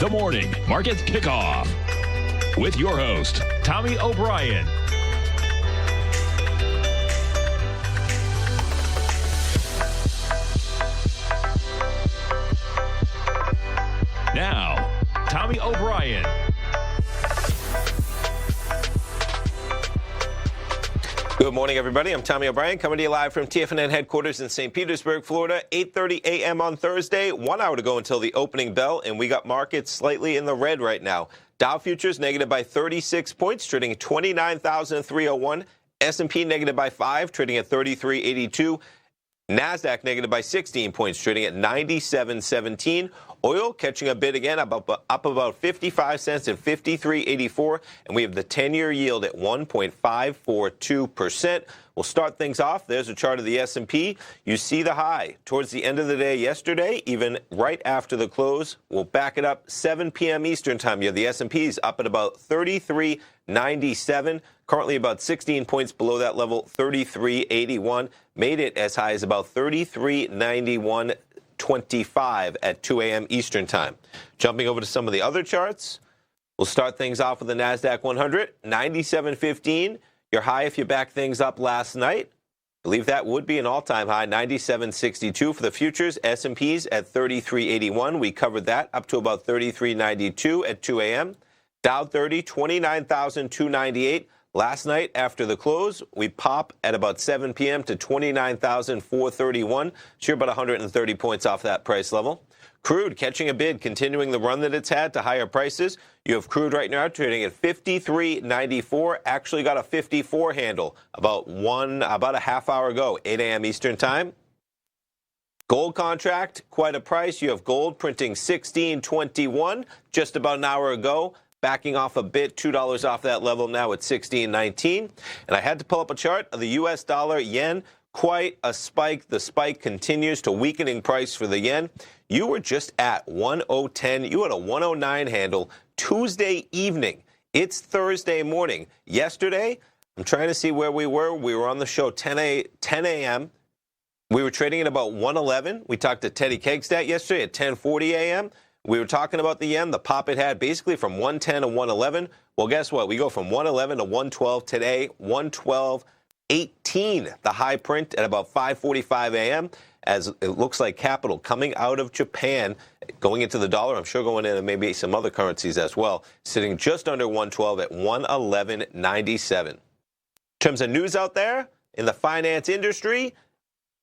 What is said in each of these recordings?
The Morning Market Kickoff with your host, Tommy O'Brien. Now, Tommy O'Brien. Good morning, everybody. I'm Tommy O'Brien, coming to you live from TFNN headquarters in St. Petersburg, Florida. 8:30 a.m. on Thursday. 1 hour to go until the opening bell, and we got markets slightly in the red right now. Dow futures negative by 36 points, trading at 29,301. S&P negative by 5, trading at 3382. NASDAQ negative by 16 points, trading at 97.17. Oil catching a bid again, up about 55 cents at 53.84. And we have the 10-year yield at 1.542%. We'll start things off. There's a chart of the S&P. You see the high towards the end of the day yesterday, even right after the close. We'll back it up 7 p.m. Eastern time. You have the S&P's up at about 33.97. Currently about 16 points below that level, 33.81. Made it as high as about 33.91.25 at 2 a.m. Eastern time. Jumping over to some of the other charts, we'll start things off with the NASDAQ 100, 97.15. Your high if you back things up last night. I believe that would be an all-time high, 97.62 for the futures. S&P's at 33.81. We covered that up to about 33.92 at 2 a.m. Dow 30, 29,298. Last night, after the close, we pop at about 7 p.m. to 29,431. Sure, about 130 points off that price level. Crude catching a bid, continuing the run that it's had to higher prices. You have crude right now trading at 53.94. Actually got a 54 handle about a half hour ago, 8 a.m. Eastern time. Gold contract, quite a price. You have gold printing 16.21 just about an hour ago. Backing off a bit, $2 off that level now at 16.19. And I had to pull up a chart of the U.S. dollar yen. Quite a spike. The spike continues to weakening price for the yen. You were just at 1.010. You had a 1.09 handle Tuesday evening. It's Thursday morning. Yesterday, I'm trying to see where we were. We were on the show 10 a.m. We were trading at about 1.11. We talked to Teddy Kegstad yesterday at 10:40 a.m. We were talking about the yen, the pop it had basically from 110 to 111. Well, guess what? We go from 111 to 112 today, 112.18, the high print at about 5:45 a.m. as it looks like capital coming out of Japan, going into the dollar, I'm sure going into maybe some other currencies as well, sitting just under 112 at 111.97. In terms of news out there in the finance industry,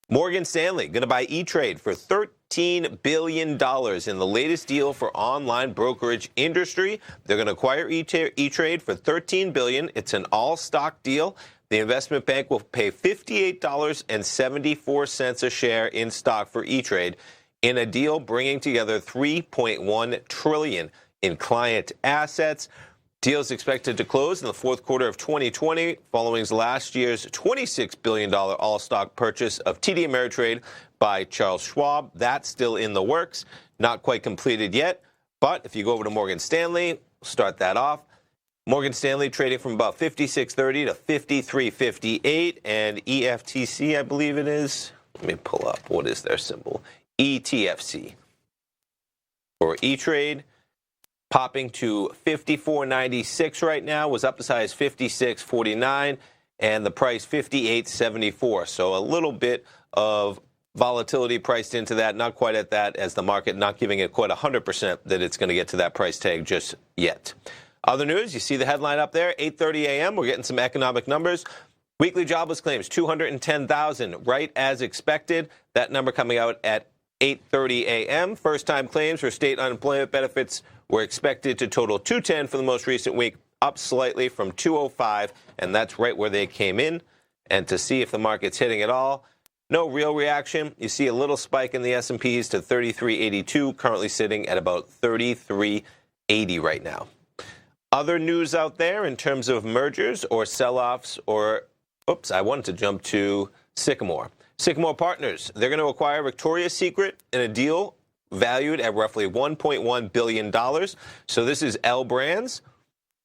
Morgan Stanley going to buy E-Trade for $13 billion in the latest deal for online brokerage industry. They're going to acquire E-Trade for $13 billion. It's an all-stock deal. The investment bank will pay $58.74 a share in stock for E-Trade in a deal bringing together $3.1 trillion in client assets. Deal is expected to close in the fourth quarter of 2020, following last year's $26 billion all-stock purchase of TD Ameritrade by Charles Schwab. That's still in the works, not quite completed yet. But if you go over to Morgan Stanley, start that off. Morgan Stanley trading from about 56.30 to 53.58, and EFTC, I believe it is. Let me pull up. What is their symbol? ETFC. For E-Trade, popping to 54.96 right now, was up as high as 56.49, and the price 58.74. So a little bit of volatility priced into that, not quite at that, as the market not giving it quite 100% that it's going to get to that price tag just yet. Other news, you see the headline up there, 8:30 a.m. We're getting some economic numbers. Weekly jobless claims, 210,000, right as expected. That number coming out at 8:30 a.m. First-time claims for state unemployment benefits were expected to total 210 for the most recent week, up slightly from 205, and that's right where they came in. And to see if the market's hitting at all, no real reaction. You see a little spike in the S&Ps to 33.82, currently sitting at about 33.80 right now. Other news out there in terms of mergers or sell-offs or, I wanted to jump to Sycamore. Sycamore Partners, they're going to acquire Victoria's Secret in a deal valued at roughly $1.1 billion. So this is L Brands.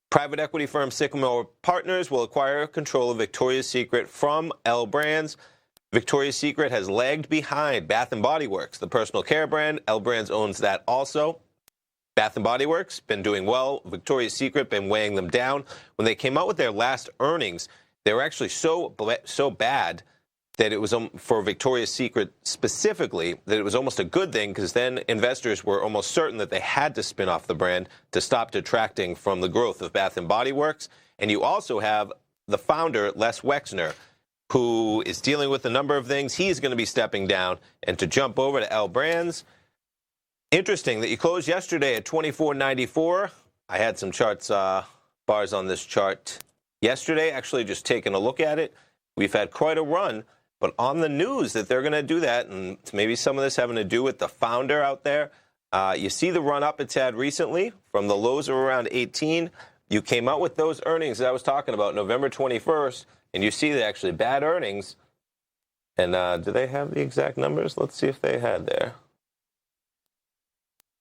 Private equity firm Sycamore Partners will acquire control of Victoria's Secret from L Brands. Victoria's Secret has lagged behind Bath & Body Works, the personal care brand. L Brands owns that also. Bath & Body Works, been doing well. Victoria's Secret, been weighing them down. When they came out with their last earnings, they were actually so bad that it was, for Victoria's Secret specifically, that it was almost a good thing, because then investors were almost certain that they had to spin off the brand to stop detracting from the growth of Bath & Body Works. And you also have the founder, Les Wexner, who is dealing with a number of things. He's going to be stepping down. And to jump over to L Brands, interesting that you closed yesterday at $24.94. I had some charts, bars on this chart yesterday, actually just taking a look at it. We've had quite a run, but on the news that they're going to do that, and maybe some of this having to do with the founder out there, you see the run up it's had recently from the lows of around 18. You came out with those earnings that I was talking about November 21st, and you see that actually bad earnings. And do they have the exact numbers? Let's see if they had there.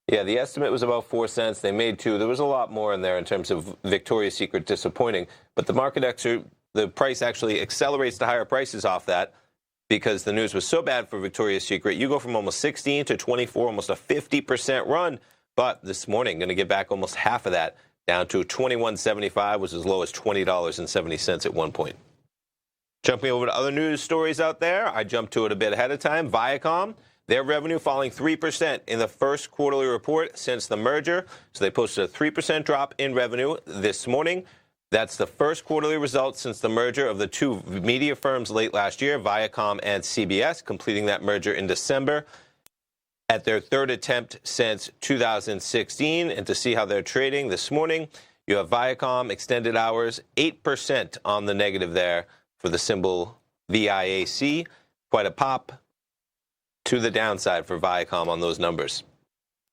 Yeah, the estimate was about 4 cents. They made 2. There was a lot more in there in terms of Victoria's Secret disappointing. But the price actually accelerates to higher prices off that, because the news was so bad for Victoria's Secret. You go from almost 16 to 24, almost a 50% run. But this morning, going to get back almost half of that, down to $21.75, was as low as $20.70 at one point. Jumping over to other news stories out there, I jumped to it a bit ahead of time. Viacom, their revenue falling 3% in the first quarterly report since the merger. So they posted a 3% drop in revenue this morning. That's the first quarterly result since the merger of the two media firms late last year, Viacom and CBS, completing that merger in December at their third attempt since 2016. And to see how they're trading this morning, you have Viacom extended hours, 8% on the negative there for the symbol VIAC. Quite a pop to the downside for Viacom on those numbers.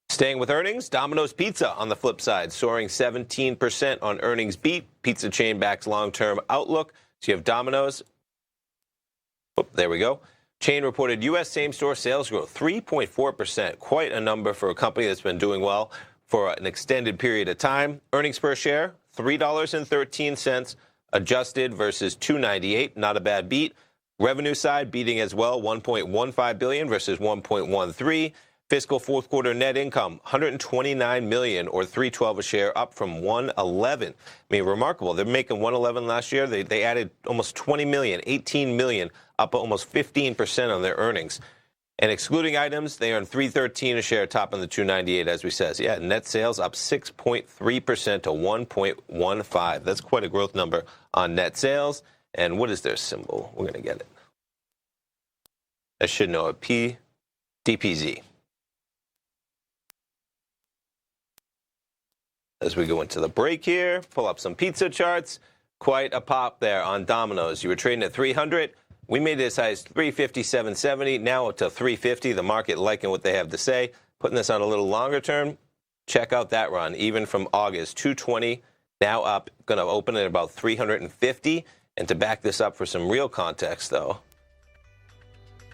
Staying with earnings, Domino's Pizza on the flip side, soaring 17% on earnings beat. Pizza chain backs long-term outlook. So you have Domino's. Oh, there we go. Chain reported U.S. same-store sales growth, 3.4%. Quite a number for a company that's been doing well for an extended period of time. Earnings per share, $3.13, adjusted versus $2.98. Not a bad beat. Revenue side beating as well, $1.15 billion versus $1.13. Fiscal fourth quarter net income, $129 million or $3.12 a share, up from $111. I mean, remarkable. They're making $111 last year. They added almost $20 million, $18 million, up almost 15% on their earnings. And excluding items, they earned $3.13 a share, topping the $2.98, as we said. Yeah, net sales up 6.3% to $1.15. That's quite a growth number on net sales. And what is their symbol? We're going to get it. I should know it. DPZ. As we go into the break here, pull up some pizza charts. Quite a pop there on Domino's. You were trading at 300. We made it as high as 357, 70. Now up to 350. The market liking what they have to say. Putting this on a little longer term. Check out that run. Even from August, 220. Now up. Going to open at about 350. And to back this up for some real context, though,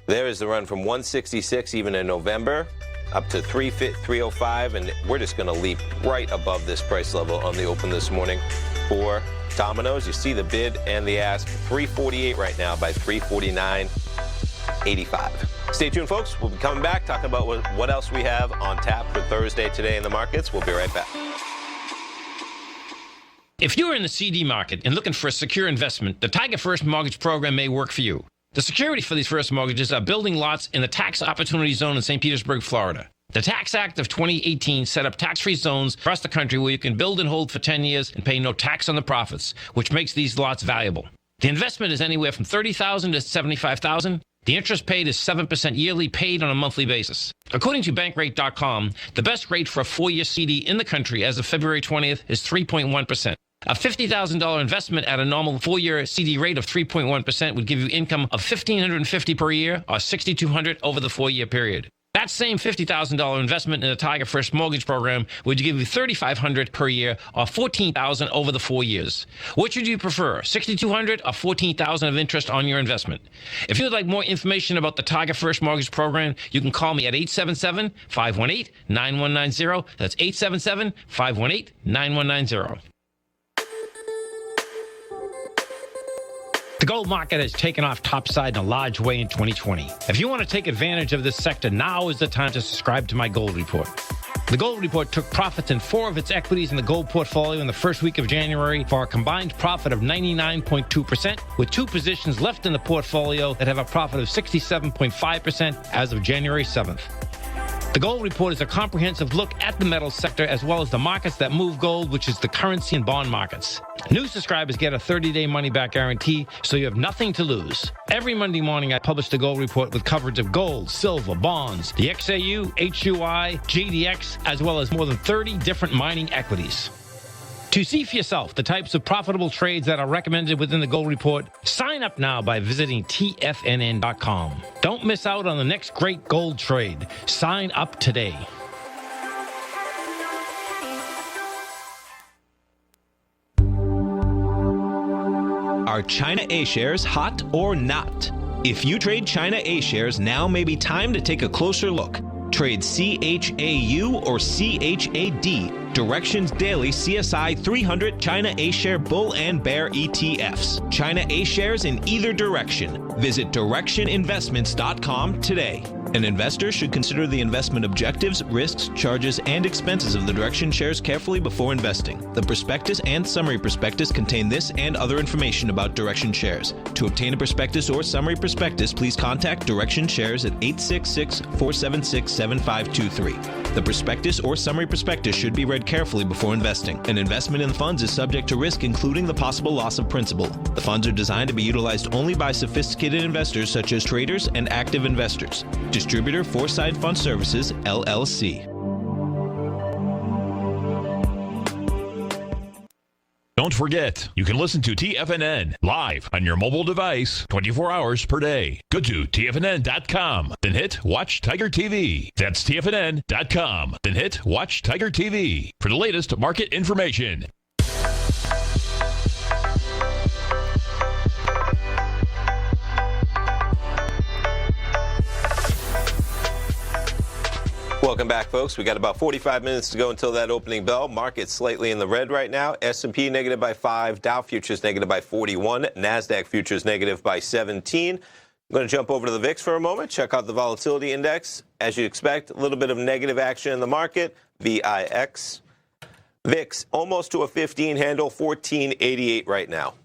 there is the run from 166 even in November up to 305, and we're just going to leap right above this price level on the open this morning for Domino's. You see the bid and the ask, 348 right now by 349.85. Stay tuned, folks. We'll be coming back talking about what else we have on tap for Thursday today in the markets. We'll be right back. If you're in the CD market and looking for a secure investment, the Tiger First Mortgage Program may work for you. The security for these first mortgages are building lots in the Tax Opportunity Zone in St. Petersburg, Florida. The Tax Act of 2018 set up tax-free zones across the country where you can build and hold for 10 years and pay no tax on the profits, which makes these lots valuable. The investment is anywhere from $30,000 to $75,000. The interest paid is 7% yearly, paid on a monthly basis. According to Bankrate.com, the best rate for a 4-year CD in the country as of February 20th is 3.1%. A $50,000 investment at a normal 4-year CD rate of 3.1% would give you income of $1,550 per year or $6,200 over the 4-year period. That same $50,000 investment in the Tiger First Mortgage Program would give you $3,500 per year or $14,000 over the 4 years. Which would you prefer, $6,200 or $14,000 of interest on your investment? If you'd like more information about the Tiger First Mortgage Program, you can call me at 877-518-9190. That's 877-518-9190. The gold market has taken off topside in a large way in 2020. If you want to take advantage of this sector, now is the time to subscribe to my gold report. The Gold Report took profits in 4 of its equities in the gold portfolio in the first week of January for a combined profit of 99.2%, with 2 positions left in the portfolio that have a profit of 67.5% as of January 7th. The Gold Report is a comprehensive look at the metals sector as well as the markets that move gold, which is the currency and bond markets. New subscribers get a 30-day money-back guarantee, so you have nothing to lose. Every Monday morning, I publish the Gold Report with coverage of gold, silver, bonds, the XAU, HUI, GDX, as well as more than 30 different mining equities. To see for yourself the types of profitable trades that are recommended within the Gold Report, sign up now by visiting TFNN.com. Don't miss out on the next great gold trade. Sign up today. Are China A shares hot or not? If you trade China A shares, now may be time to take a closer look. Trade CHAU or CHAD, Directions Daily CSI 300 China A Share Bull and Bear ETFs. China A shares in either direction. Visit directioninvestments.com today. An investor should consider the investment objectives, risks, charges, and expenses of the Direction shares carefully before investing. The prospectus and summary prospectus contain this and other information about Direction shares. To obtain a prospectus or summary prospectus, please contact Direction shares at 866-476-7523. The prospectus or summary prospectus should be read carefully before investing. An investment in the funds is subject to risk, including the possible loss of principal. The funds are designed to be utilized only by sophisticated investors such as traders and active investors. Distributor Foreside Fund Services, LLC. Don't forget, you can listen to TFNN live on your mobile device 24 hours per day. Go to TFNN.com, then hit Watch Tiger TV. That's TFNN.com, then hit Watch Tiger TV for the latest market information. Welcome back, folks. We got about 45 minutes to go until that opening bell. Market's slightly in the red right now. S&P negative by 5, Dow futures negative by 41, NASDAQ futures negative by 17. I'm going to jump over to the VIX for a moment, check out the volatility index. As you expect, a little bit of negative action in the market, VIX. VIX almost to a 15 handle, 1488 right now.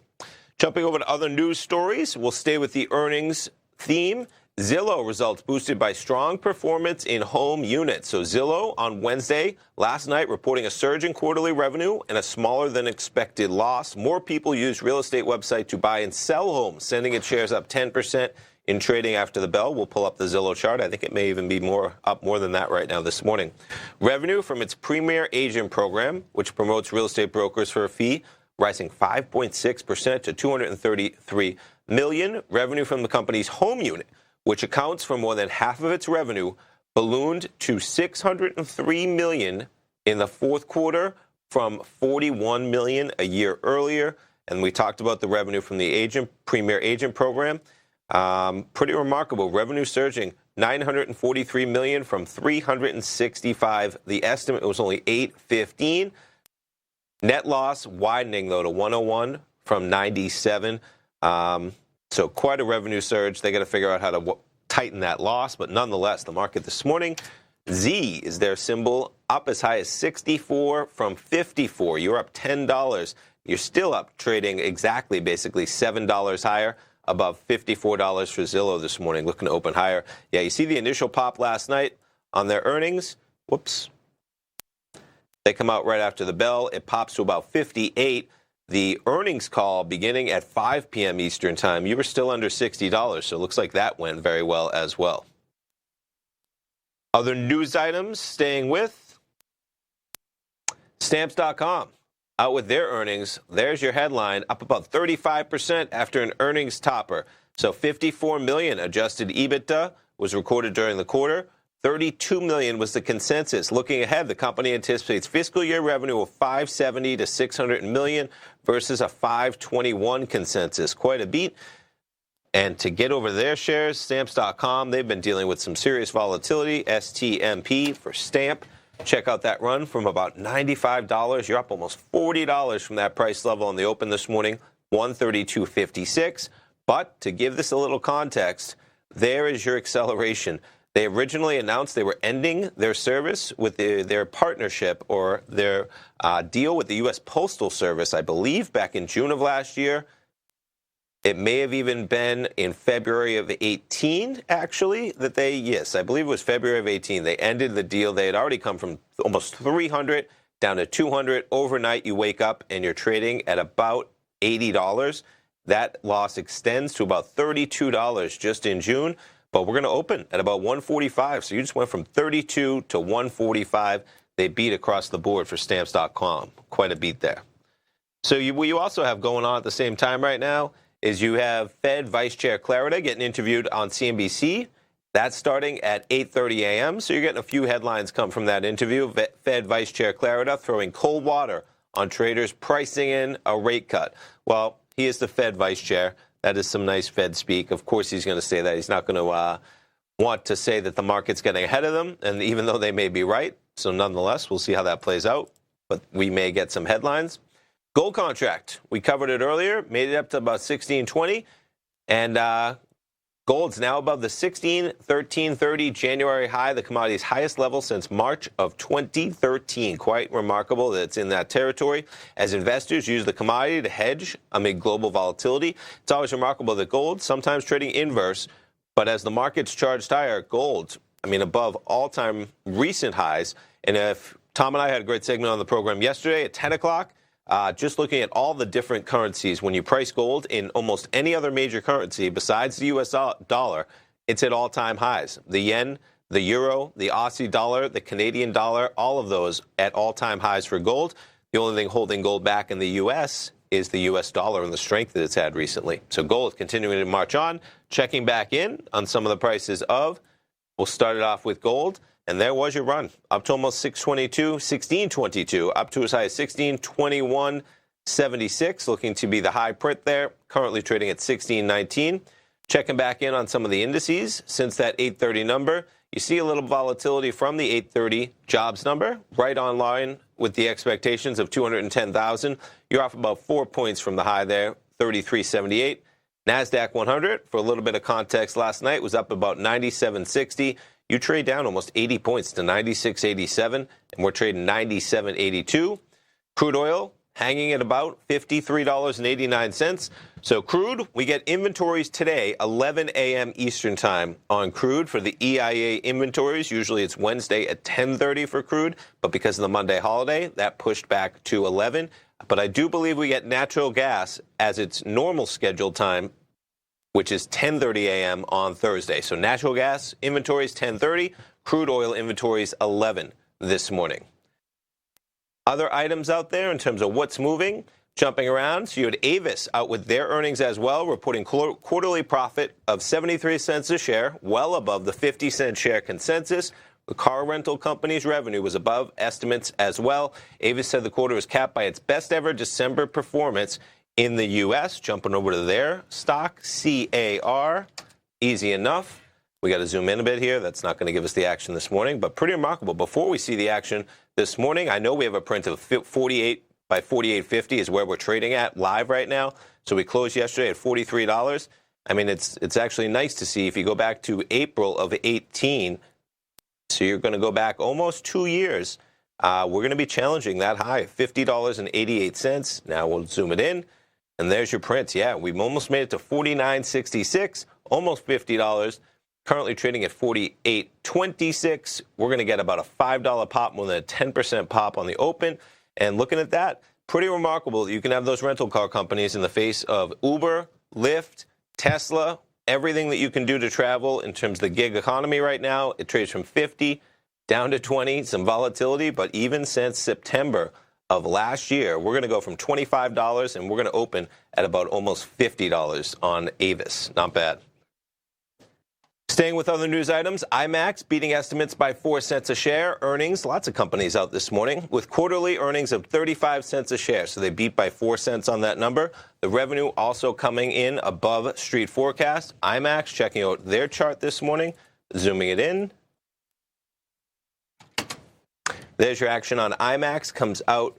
Jumping over to other news stories, we'll stay with the earnings theme. Zillow results boosted by strong performance in home units. So Zillow on Wednesday, last night, reporting a surge in quarterly revenue and a smaller than expected loss. More people used real estate website to buy and sell homes, sending its shares up 10% in trading after the bell. We'll pull up the Zillow chart. I think it may even be up more than that right now this morning. Revenue from its Premier Agent program, which promotes real estate brokers for a fee, rising 5.6% to $233 million. Revenue from the company's home unit, which accounts for more than half of its revenue, ballooned to $603 million in the fourth quarter from $41 million a year earlier. And we talked about the revenue from the Premier Agent program. Pretty remarkable. Revenue surging $943 million from $365. The estimate was only $815. Net loss widening, though, to $101 from $97. So quite a revenue surge. They got to figure out how to tighten that loss. But nonetheless, the market this morning, Z is their symbol, up as high as 64 from 54. You're up $10. You're still up, trading exactly, basically $7 higher, above $54 for Zillow this morning, looking to open higher. Yeah, you see the initial pop last night on their earnings. Whoops. They come out right after the bell. It pops to about 58. The earnings call beginning at 5 p.m. Eastern time, you were still under $60, so it looks like that went very well as well. Other news items, staying with Stamps.com. Out with their earnings. There's your headline, up about 35% after an earnings topper. So $54 million adjusted EBITDA was recorded during the quarter. $32 million was the consensus. Looking ahead, the company anticipates fiscal year revenue of $570 to $600 million versus a $521 consensus. Quite a beat. And to get over their shares, Stamps.com, they've been dealing with some serious volatility. STMP for Stamp. Check out that run from about $95. You're up almost $40 from that price level on the open this morning, $132.56. But to give this a little context, there is your acceleration. They originally announced they were ending their service with their partnership or their deal with the U.S. Postal Service, I believe, back in June of last year. It may have even been in February of 18, actually, that yes, I believe it was February of 18. They ended the deal. They had already come from almost 300 down to 200. Overnight, you wake up and you're trading at about $80. That loss extends to about $32 just in June. But we're going to open at about 145. So you just went from 32 to 145. They beat across the board for Stamps.com. Quite a beat there. So what you also have going on at the same time right now is you have Fed Vice Chair Clarida getting interviewed on CNBC. That's starting at 8:30 a.m. So you're getting a few headlines come from that interview. Fed Vice Chair Clarida throwing cold water on traders pricing in a rate cut. Well, he is the Fed Vice Chair. That is some nice Fed speak. Of course, he's going to say that. He's not going to want to say that the market's getting ahead of them, and even though they may be right. So nonetheless, we'll see how that plays out. But we may get some headlines. Gold contract. We covered it earlier. Made it up to about 1620. And gold's now above the 1330 January high, the commodity's highest level since March of 2013. Quite remarkable that it's in that territory. As investors use the commodity to hedge amid global volatility, it's always remarkable that gold, sometimes trading inverse, but as the market's charged higher, gold, above all-time recent highs. And if Tom and I had a great segment on the program yesterday at 10 o'clock, just looking at all the different currencies, when you price gold in almost any other major currency besides the U.S. dollar, it's at all-time highs. The yen, the euro, the Aussie dollar, the Canadian dollar, all of those at all-time highs for gold. The only thing holding gold back in the U.S. is the U.S. dollar and the strength that it's had recently. So gold continuing to march on, checking back in on some of the prices of. We'll start it off with gold. And there was your run, up to almost 1622, up to as high as 1621.76, looking to be the high print there, currently trading at 1619. Checking back in on some of the indices since that 830 number. You see a little volatility from the 830 jobs number, right on line with the expectations of 210,000. You're off about 4 points from the high there, 33.78. NASDAQ 100, for a little bit of context last night, was up about 97.60. You trade down almost 80 points to 96.87, and we're trading 97.82. Crude oil hanging at about $53.89. So crude, we get inventories today, 11 a.m. Eastern time on crude for the EIA inventories. Usually it's Wednesday at 10:30 for crude, but because of the Monday holiday, that pushed back to 11. But I do believe we get natural gas as its normal scheduled time, which is 10:30 a.m. on Thursday. So natural gas inventories 10:30, crude oil inventories 11 this morning. Other items out there in terms of what's moving, jumping around. So you had Avis out with their earnings as well, reporting quarterly profit of 73 cents a share, well above the 50-cent share consensus. The car rental company's revenue was above estimates as well. Avis said the quarter was capped by its best ever December performance in the U.S. Jumping over to their stock, CAR, easy enough. We got to zoom in a bit here. That's not going to give us the action this morning, but pretty remarkable. Before we see the action this morning, I know we have a print of 48 by 48.50 is where we're trading at live right now. So we closed yesterday at $43. It's actually nice to see if you go back to April of 18. So you're going to go back almost 2 years. We're going to be challenging that high, $50.88. Now we'll zoom it in. And there's your print. Yeah, we've almost made it to $49.66, almost $50. Currently trading at $48.26. We're going to get about a $5 pop, more than a 10% pop on the open. And looking at that, pretty remarkable that you can have those rental car companies in the face of Uber, Lyft, Tesla, everything that you can do to travel in terms of the gig economy right now. It trades from 50 down to 20, some volatility, but even since September of last year, we're going to go from $25 and we're going to open at about almost $50 on Avis. Not bad. Staying with other news items, IMAX beating estimates by 4 cents a share. Earnings, lots of companies out this morning with quarterly earnings of 35 cents a share. So they beat by 4 cents on that number. The revenue also coming in above street forecast. IMAX checking out their chart this morning, zooming it in. There's your action on IMAX. Comes out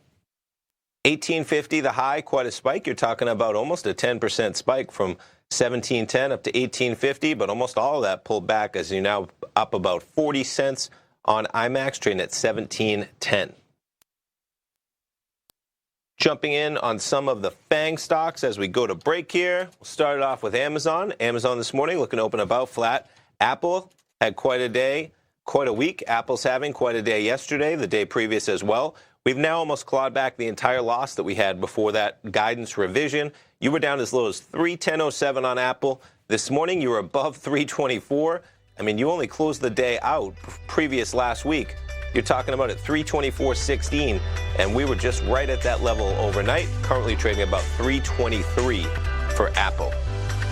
1850, the high, quite a spike. You're talking about almost a 10% spike from 17.10 up to 18.50, but almost all of that pulled back as you're now up about 40 cents on IMAX, trading at 17.10. Jumping in on some of the FANG stocks as we go to break here. We'll start it off with Amazon. Amazon this morning looking to open about flat. Apple had quite a day, quite a week. Apple's having quite a day yesterday, the day previous as well. We've now almost clawed back the entire loss that we had before that guidance revision. You were down as low as 310.07 on Apple. This morning you were above 324. I mean, you only closed the day out previous last week. You're talking about at 324.16, and we were just right at that level overnight, currently trading about 323 for Apple.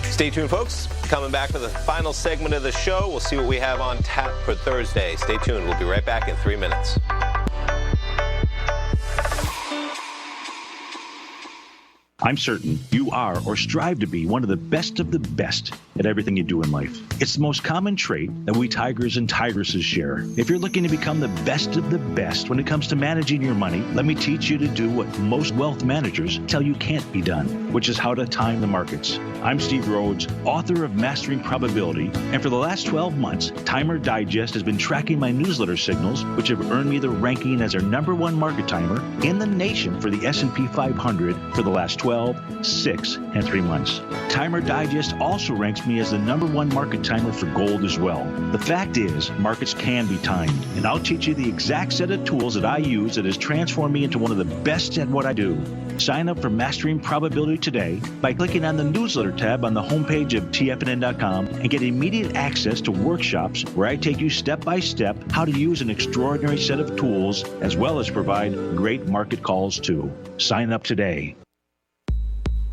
Stay tuned, folks. Coming back for the final segment of the show. We'll see what we have on tap for Thursday. Stay tuned. We'll be right back in 3 minutes. I'm certain you are or strive to be one of the best at everything you do in life. It's the most common trait that we tigers and tigresses share. If you're looking to become the best of the best when it comes to managing your money, let me teach you to do what most wealth managers tell you can't be done, which is how to time the markets. I'm Steve Rhodes, author of Mastering Probability, and for the last 12 months, Timer Digest has been tracking my newsletter signals, which have earned me the ranking as our #1 market timer in the nation for the S&P 500 for the last 12, 6, and 3 months. Timer Digest also ranks me as the #1 market timer for gold as well. The fact is, markets can be timed, and I'll teach you the exact set of tools that I use that has transformed me into one of the best at what I do. Sign up for Mastering Probability today by clicking on the newsletter tab on the homepage of TFNN.com and get immediate access to workshops where I take you step by step how to use an extraordinary set of tools as well as provide great market calls too. Sign up today.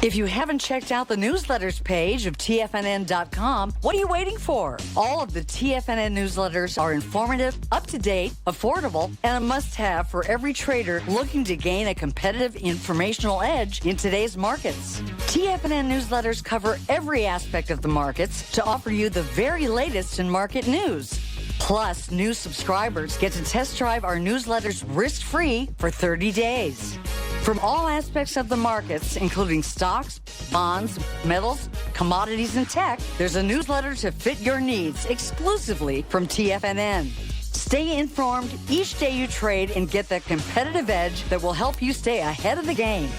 If you haven't checked out the newsletters page of TFNN.com, what are you waiting for? All of the TFNN newsletters are informative, up-to-date, affordable, and a must-have for every trader looking to gain a competitive informational edge in today's markets. TFNN newsletters cover every aspect of the markets to offer you the very latest in market news. Plus, new subscribers get to test drive our newsletters risk-free for 30 days. From all aspects of the markets, including stocks, bonds, metals, commodities, and tech, there's a newsletter to fit your needs exclusively from TFNN. Stay informed each day you trade and get that competitive edge that will help you stay ahead of the game.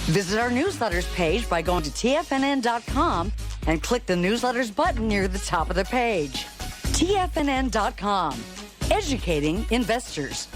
Visit our newsletters page by going to TFNN.com and click the newsletters button near the top of the page. TFNN.com, educating investors.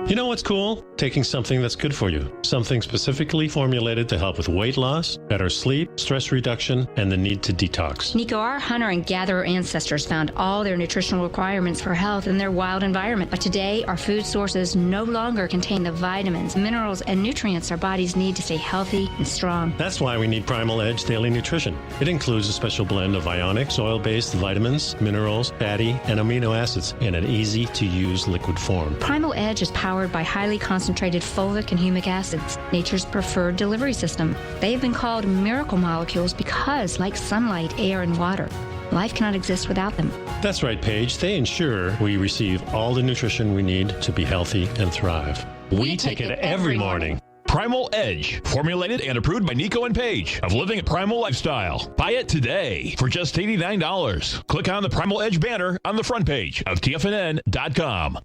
You know what's cool? Taking something that's good for you. Something specifically formulated to help with weight loss, better sleep, stress reduction, and the need to detox. Nico, our hunter and gatherer ancestors found all their nutritional requirements for health in their wild environment. But today, our food sources no longer contain the vitamins, minerals, and nutrients our bodies need to stay healthy and strong. That's why we need Primal Edge Daily Nutrition. It includes a special blend of ionic, oil-based vitamins, minerals, fatty, and amino acids in an easy-to-use liquid form. Primal Edge is powered by highly concentrated folic and humic acids, nature's preferred delivery system. They have been called miracle molecules because, like sunlight, air, and water, life cannot exist without them. That's right, Paige. They ensure we receive all the nutrition we need to be healthy and thrive. We take it every morning. Primal Edge, formulated and approved by Nico and Paige of Living a Primal Lifestyle. Buy it today for just $89. Click on the Primal Edge banner on the front page of TFNN.com.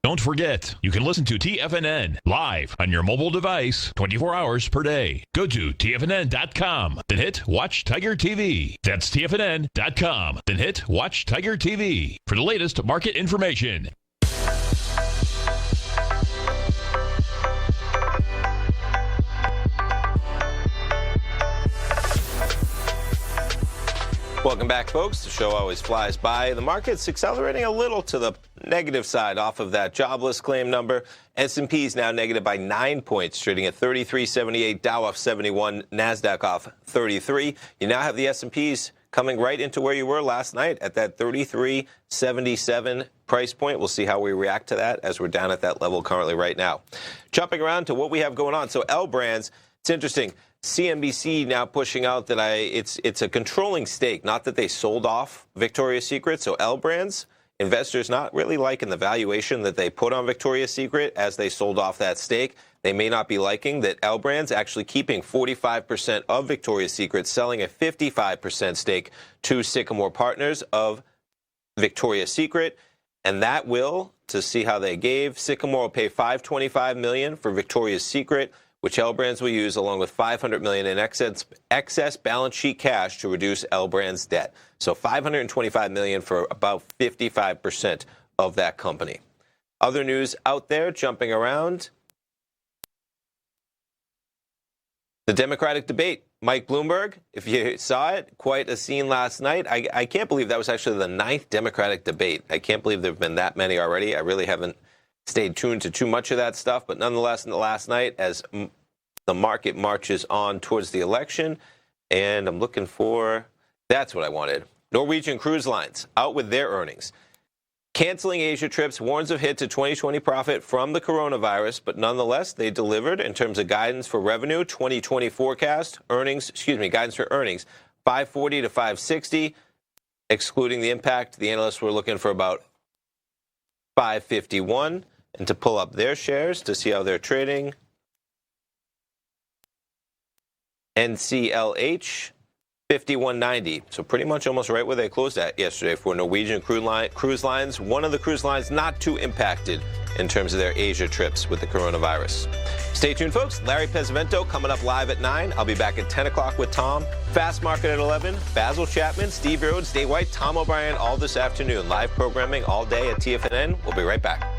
Don't forget, you can listen to TFNN live on your mobile device 24 hours per day. Go to TFNN.com, then hit Watch Tiger TV. That's TFNN.com, then hit Watch Tiger TV for the latest market information. Welcome back, folks. The show always flies by. The market's accelerating a little to the negative side off of that jobless claim number. S&P's now negative by 9 points, trading at 33.78, Dow off 71, NASDAQ off 33. You now have the S&P's coming right into where you were last night at that 33.77 price point. We'll see how we react to that as we're down at that level currently right now. Jumping around to what we have going on. So L Brands, it's interesting. CNBC now pushing out that it's a controlling stake, not that they sold off Victoria's Secret. So L Brands, investors not really liking the valuation that they put on Victoria's Secret as they sold off that stake. They may not be liking that L Brands actually keeping 45% of Victoria's Secret, selling a 55% stake to Sycamore Partners of Victoria's Secret. And that will, to see how they gave, Sycamore will pay $525 million for Victoria's Secret, which L Brands will use along with $500 million in excess balance sheet cash to reduce L Brands' debt. So $525 million for about 55% of that company. Other news out there, jumping around. The Democratic debate. Mike Bloomberg, if you saw it, quite a scene last night. I can't believe that was actually the 9th Democratic debate. I can't believe there have been that many already. I really haven't stayed tuned to too much of that stuff. But nonetheless, last night, as the market marches on towards the election, and I'm looking for, that's what I wanted. Norwegian Cruise Lines out with their earnings. Canceling Asia trips, warns of hit to 2020 profit from the coronavirus, but nonetheless, they delivered in terms of guidance for revenue, 2020 forecast, guidance for earnings, 540 to 560, excluding the impact. The analysts were looking for about 551. And to pull up their shares to see how they're trading, NCLH, 51.90. So pretty much almost right where they closed at yesterday for Norwegian Cruise Lines. One of the cruise lines not too impacted in terms of their Asia trips with the coronavirus. Stay tuned, folks. Larry Pesavento coming up live at 9. I'll be back at 10 o'clock with Tom. Fast Market at 11. Basil Chapman, Steve Rhodes, Dave White, Tom O'Brien all this afternoon. Live programming all day at TFNN. We'll be right back.